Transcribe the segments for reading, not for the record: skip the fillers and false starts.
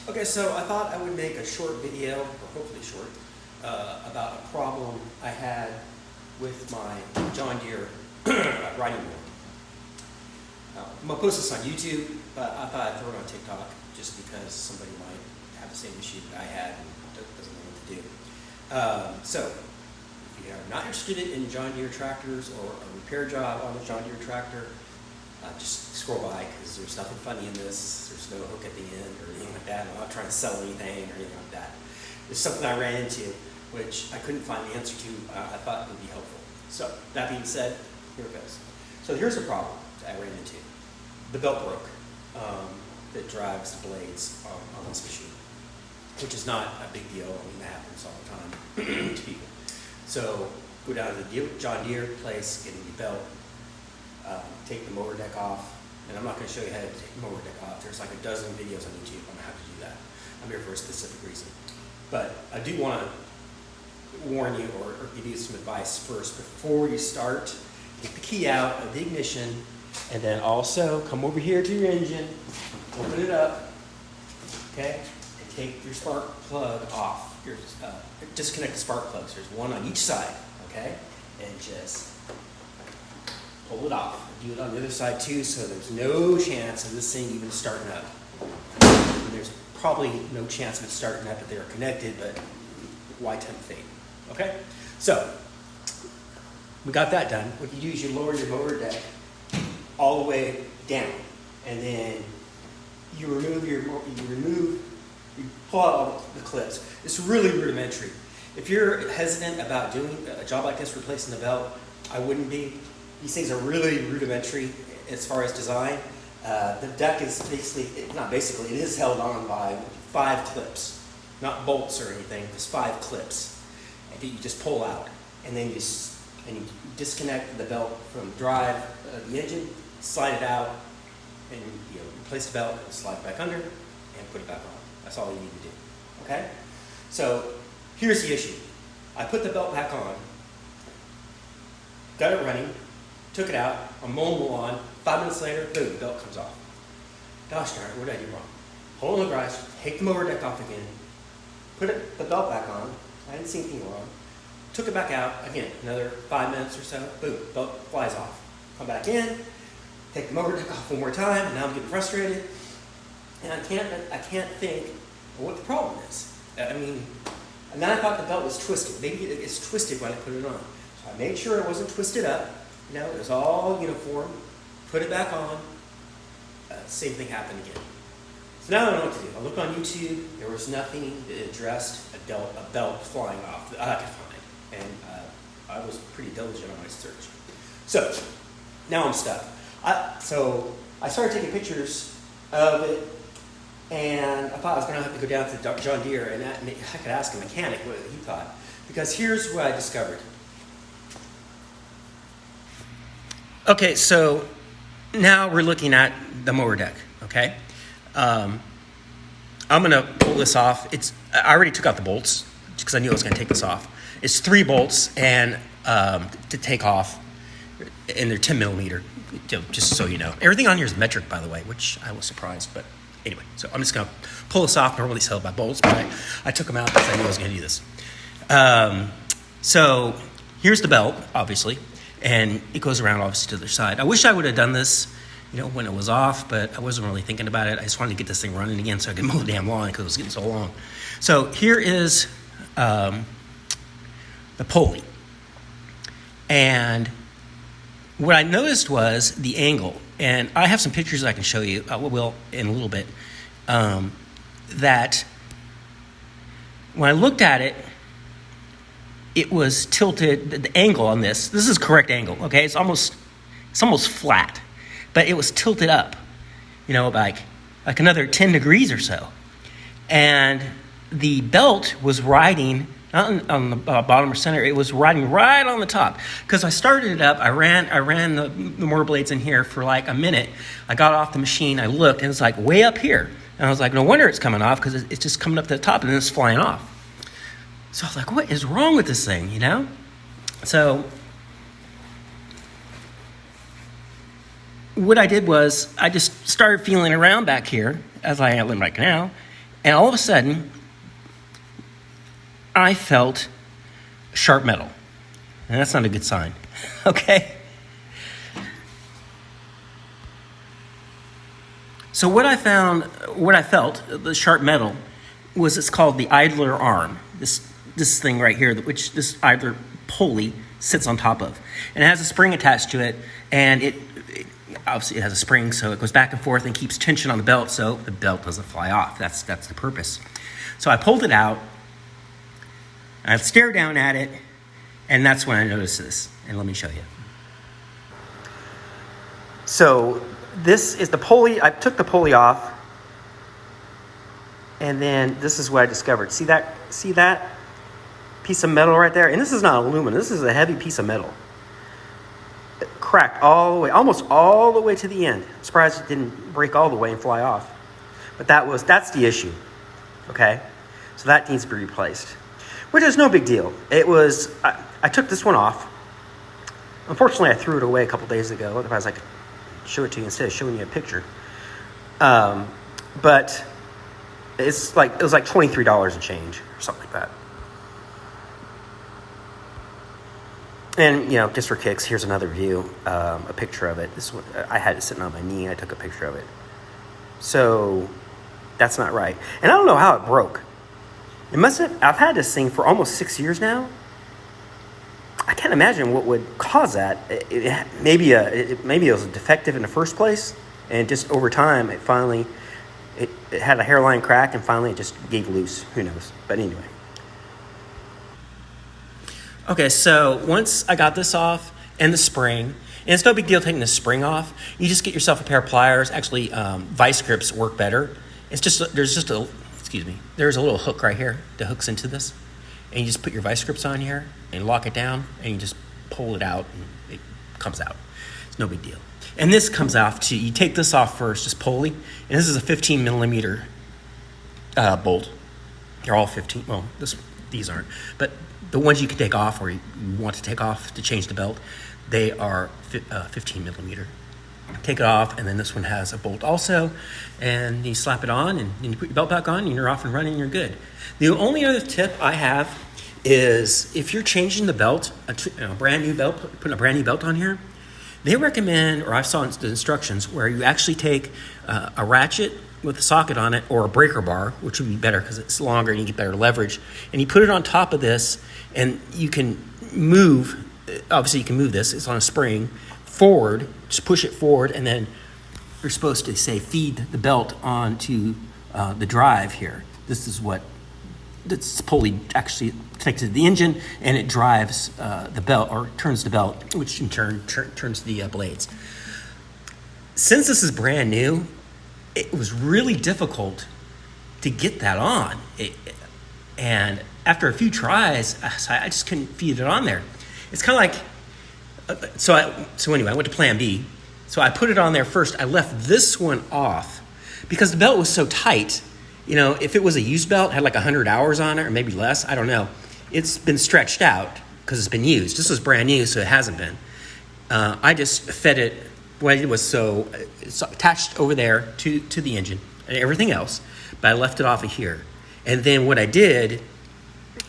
Okay, so I thought I would make a short video, or hopefully short, about a problem I had with my John Deere riding mower. I'm going to post this on YouTube, but I thought I'd throw it on TikTok just because somebody might have the same issue that I had and doesn't know what to do. So, if you are not interested in John Deere tractors or a repair job on a John Deere tractor, just scroll by because there's nothing funny in this. There's no hook at the end or anything like that. I'm not trying to sell anything or anything like that. There's something I ran into which I couldn't find the answer to. I thought would be helpful. So that being said, here it goes. So here's a problem that I ran into. The belt broke that drives the blades on this machine, which is not a big deal. I mean, that happens all the time to people. So go down to the John Deere place, get a new belt, take the mower deck off, and I'm not going to show you how to take the mower deck off. There's like a dozen videos on YouTube on how to do that. I'm here for a specific reason. But I do want to warn you or give you some advice first before you start. Take the key out of the ignition, and then also come over here to your engine, open it up, okay, and take your spark plug off. Disconnect the spark plugs. There's one on each side, okay, and just pull it off. Do it on the other side too, so there's no chance of this thing even starting up. And there's probably no chance of it starting up if they are connected, but why tempt fate? Okay? So, we got that done. What you do is you lower your mower deck all the way down, and then you pull out all the clips. It's really rudimentary. If you're hesitant about doing a job like this, replacing the belt, I wouldn't be. These things are really rudimentary as far as design. The deck is it is held on by 5 clips, not bolts or anything, just 5 clips that you just pull out. And then you disconnect the belt from the drive of the engine, slide it out, and replace the belt and slide it back under and put it back on. That's all you need to do. Okay? So here's the issue. I put the belt back on, got it running, took it out, I'm mowing the lawn, 5 minutes later, boom, the belt comes off. Gosh darn it, what did I do wrong? Hold on the garage, take the mower deck off again, put the belt back on, I didn't see anything wrong, took it back out, again, another 5 minutes or so, boom, belt flies off. Come back in, take the mower deck off one more time, and now I'm getting frustrated, and I can't think what the problem is. I mean, and then I thought the belt was twisted. Maybe it's twisted when I put it on. So I made sure it wasn't twisted up. It was all uniform. Put it back on. Same thing happened again. So now I don't know what to do. I looked on YouTube. There was nothing that addressed a belt flying off that I could find. And I was pretty diligent on my search. So now I'm stuck. So I started taking pictures of it, and I thought I was going to have to go down to John Deere, and I could ask a mechanic what he thought. Because here's what I discovered. Okay, so now we're looking at the mower deck, okay? I'm going to pull this off. I already took out the bolts because I knew I was going to take this off. It's 3 bolts and to take off, and they're 10 millimeter, just so you know. Everything on here is metric, by the way, which I was surprised, but anyway. So I'm just going to pull this off. Normally sell by bolts, but I took them out because I knew I was going to do this. So here's the belt, obviously. And it goes around, obviously, to the other side. I wish I would have done this, when it was off, but I wasn't really thinking about it. I just wanted to get this thing running again so I could mow the damn lawn because it was getting so long. So here is the pulley. And what I noticed was the angle. And I have some pictures I can show you, will in a little bit, that when I looked at it, it was tilted, the angle on this is correct angle, okay? It's almost flat, but it was tilted up, like another 10 degrees or so. And the belt was riding, not on the bottom or center, it was riding right on the top. Because I started it up, I ran the motor blades in here for like a minute. I got off the machine, I looked, and it's like way up here. And I was like, no wonder it's coming off, because it's just coming up to the top and then it's flying off. So I was like, what is wrong with this thing, So what I did was I just started feeling around back here, as I am right now, And all of a sudden, I felt sharp metal. And that's not a good sign, okay? So what I felt, the sharp metal, was it's called the Idler Arm. This thing right here, which this idler pulley sits on top of. And it has a spring attached to it, and it obviously it has a spring, so it goes back and forth and keeps tension on the belt so the belt doesn't fly off. That's the purpose. So I pulled it out, I stared down at it, and that's when I noticed this. And let me show you. So this is the pulley. I took the pulley off, and then this is what I discovered. See that piece of metal right there? And this is not aluminum. This is a heavy piece of metal. It cracked all the way, almost all the way to the end. I'm surprised it didn't break all the way and fly off. But that's the issue. Okay? So that needs to be replaced. Which is no big deal. It was, I took this one off. Unfortunately, I threw it away a couple days ago. Otherwise, I could show it to you instead of showing you a picture. But it was like $23 and change or something like that. And, just for kicks, here's another view, a picture of it. This one, I had it sitting on my knee. I took a picture of it. So that's not right. And I don't know how it broke. I've had this thing for almost 6 years now. I can't imagine what would cause that. Maybe it was defective in the first place, and just over time, it had a hairline crack, and finally it just gave loose. Who knows? But anyway. Okay, so once I got this off and the spring, and it's no big deal taking the spring off. You just get yourself a pair of pliers. Actually, vice grips work better. There's a little hook right here that hooks into this, and you just put your vice grips on here and lock it down, and you just pull it out, and it comes out. It's no big deal. And this comes off you take this off first, this pulley, and this is a 15 millimeter bolt. They're all 15. Well, these aren't, but the ones you can take off, or you want to take off to change the belt, they are 15 millimeter. Take it off, and then this one has a bolt also, and you slap it on, and you put your belt back on, and you're off and running, and you're good. The only other tip I have is if you're changing the belt, a brand new belt, putting a brand new belt on here, they recommend, or I saw the instructions, where you actually take a ratchet with a socket on it, or a breaker bar, which would be better because it's longer and you get better leverage, and you put it on top of this, and you can move, obviously you can move this, it's on a spring, forward, just push it forward, and then you're supposed to, feed the belt onto the drive here. This pulley actually connects to the engine, and it drives the belt, or turns the belt, which in turn turns the blades. Since this is brand new, it was really difficult to get that on. And after a few tries, I just couldn't feed it on there. It's kind of like, so anyway, I went to plan B. So I put it on there first. I left this one off because the belt was so tight. If it was a used belt, had like 100 hours on it, or maybe less, I don't know. It's been stretched out because it's been used. This was brand new, so it hasn't been. I just fed it. What I did was it's attached over there to the engine and everything else, but I left it off of here. And then what I did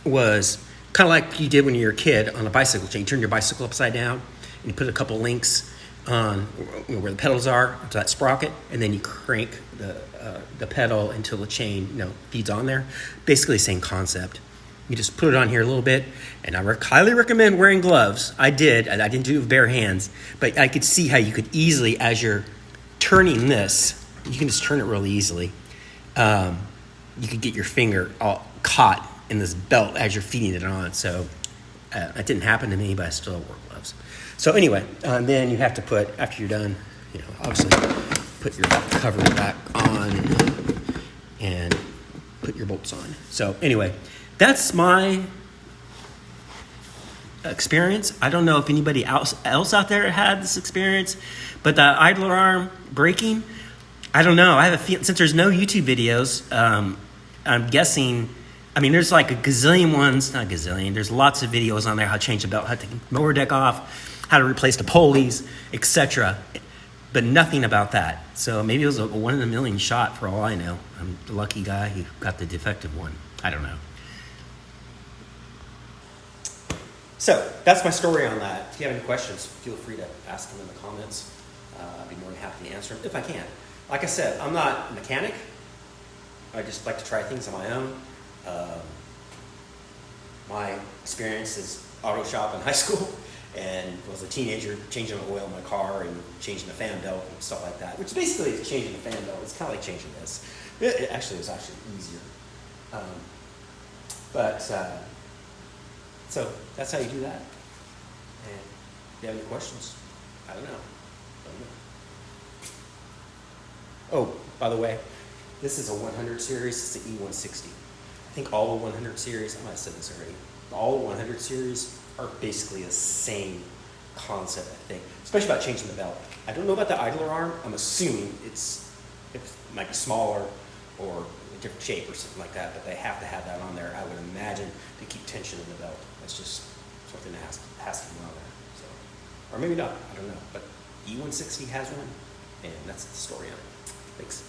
was kind of like you did when you were a kid on a bicycle chain. You turn your bicycle upside down, and you put a couple links on where the pedals are to that sprocket, and then you crank the pedal until the chain feeds on there. Basically the same concept. You just put it on here a little bit, and I highly recommend wearing gloves. I didn't do it with bare hands, but I could see how you could easily, as you're turning this, you can just turn it really easily. You could get your finger all caught in this belt as you're feeding it on. So that didn't happen to me, but I still wore gloves. So anyway, then you have to put, after you're done, obviously put your cover back on and put your bolts on. So anyway, that's my experience. I don't know if anybody else out there had this experience, but the idler arm breaking, I don't know. I have a feeling, since there's no YouTube videos, I'm guessing, there's like a gazillion ones, not a gazillion, there's lots of videos on there, how to change the belt, how to take the mower deck off, how to replace the pulleys, etc. but nothing about that. So maybe it was a 1 in a million shot for all I know. I'm the lucky guy who got the defective one. I don't know. So that's my story on that. If you have any questions, feel free to ask them in the comments. I'd be more than happy to answer them if I can. Like I said, I'm not a mechanic. I just like to try things on my own. My experience is auto shop in high school, and was a teenager changing the oil in my car and changing the fan belt and stuff like that, which basically is changing the fan belt. It's kind of like changing this. It actually was actually easier. So that's how you do that. And if you have any questions, I don't know. Oh, by the way, this is a 100 series. It's the E160. I think all the 100 series, I might have said this already, all the 100 series are basically the same concept, I think, especially about changing the belt. I don't know about the Idler Arm. I'm assuming it might be smaller or a different shape or something like that, but they have to have that on there, I would imagine, to keep tension in the belt. That's just something that has to be on there. So, or maybe not, I don't know. But E160 has one, and that's the story on it. Thanks.